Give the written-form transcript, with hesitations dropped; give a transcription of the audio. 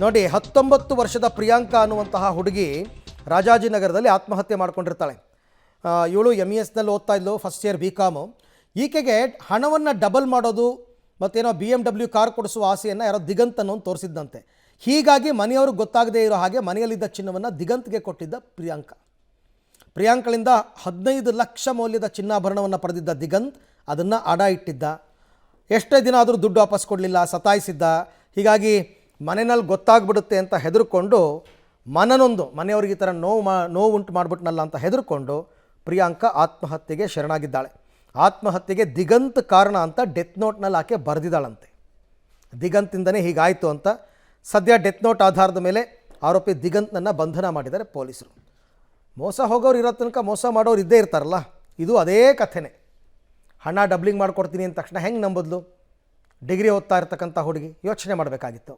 ನೋಡಿ, 19 ವರ್ಷದ ಪ್ರಿಯಾಂಕಾ ಅನ್ನುವಂತಹ ಹುಡುಗಿ ರಾಜಾಜಿನಗರದಲ್ಲಿ ಆತ್ಮಹತ್ಯೆ ಮಾಡ್ಕೊಂಡಿರ್ತಾಳೆ. ಇವಳು MESನಲ್ಲಿ ಓದ್ತಾ ಇದ್ಲು, ಫಸ್ಟ್ ಇಯರ್ BCom. ಈಕೆಗೆ ಹಣವನ್ನು ಡಬಲ್ ಮಾಡೋದು ಮತ್ತೇನೋ BMW ಕಾರ್ ಕೊಡಿಸುವ ಆಸೆಯನ್ನು ಯಾರೋ ದಿಗಂತ್ ಅನ್ನೋನು ತೋರಿಸಿದ್ದಂತೆ. ಹೀಗಾಗಿ ಮನೆಯವ್ರಿಗೆ ಗೊತ್ತಾಗದೇ ಇರೋ ಹಾಗೆ ಮನೆಯಲ್ಲಿದ್ದ ಚಿನ್ನವನ್ನು ದಿಗಂತ್ಗೆ ಕೊಟ್ಟಿದ್ದ ಪ್ರಿಯಾಂಕಳಿಂದ 15 ಲಕ್ಷ ಮೌಲ್ಯದ ಚಿನ್ನಾಭರಣವನ್ನು ಪಡೆದಿದ್ದ ದಿಗಂತ್ ಅದನ್ನು ಅಡ ಇಟ್ಟಿದ್ದ. ಎಷ್ಟೇ ದಿನ ಆದರೂ ದುಡ್ಡು ವಾಪಸ್ ಕೊಡಲಿಲ್ಲ, ಸತಾಯಿಸಿದ್ದ. ಹೀಗಾಗಿ ಮನೆಯಲ್ಲಿ ಗೊತ್ತಾಗ್ಬಿಡುತ್ತೆ ಅಂತ ಹೆದರ್ಕೊಂಡು ಮನೆಯವ್ರಿಗೆ ಈ ಥರ ನೋವು ಉಂಟು ಮಾಡಿಬಿಟ್ನಲ್ಲ ಅಂತ ಹೆದರ್ಕೊಂಡು ಪ್ರಿಯಾಂಕಾ ಆತ್ಮಹತ್ಯೆಗೆ ಶರಣಾಗಿದ್ದಾಳೆ. ಆತ್ಮಹತ್ಯೆಗೆ ದಿಗಂತ್ ಕಾರಣ ಅಂತ ಡೆತ್ ನೋಟ್ನಲ್ಲಿ ಆಕೆ ಬರೆದಿದ್ದಾಳಂತೆ. ದಿಗಂತಿಂದನೇ ಹೀಗಾಯಿತು ಅಂತ. ಸದ್ಯ ಡೆತ್ ನೋಟ್ ಆಧಾರದ ಮೇಲೆ ಆರೋಪಿ ದಿಗಂತ್ನನ್ನು ಬಂಧನ ಮಾಡಿದ್ದಾರೆ ಪೊಲೀಸರು. ಮೋಸ ಹೋಗೋರು ಇರೋ ತನಕ ಮೋಸ ಮಾಡೋರು ಇದ್ದೇ ಇರ್ತಾರಲ್ಲ, ಇದು ಅದೇ ಕಥೆನೇ. ಹಣ ಡಬ್ಲಿಂಗ್ ಮಾಡಿಕೊಡ್ತೀನಿ ಅಂದ ತಕ್ಷಣ ಹೆಂಗೆ ನಂಬದ್ಲು? ಡಿಗ್ರಿ ಓದ್ತಾ ಇರ್ತಕ್ಕಂಥ ಹುಡುಗಿ ಯೋಚನೆ ಮಾಡಬೇಕಾಗಿತ್ತು.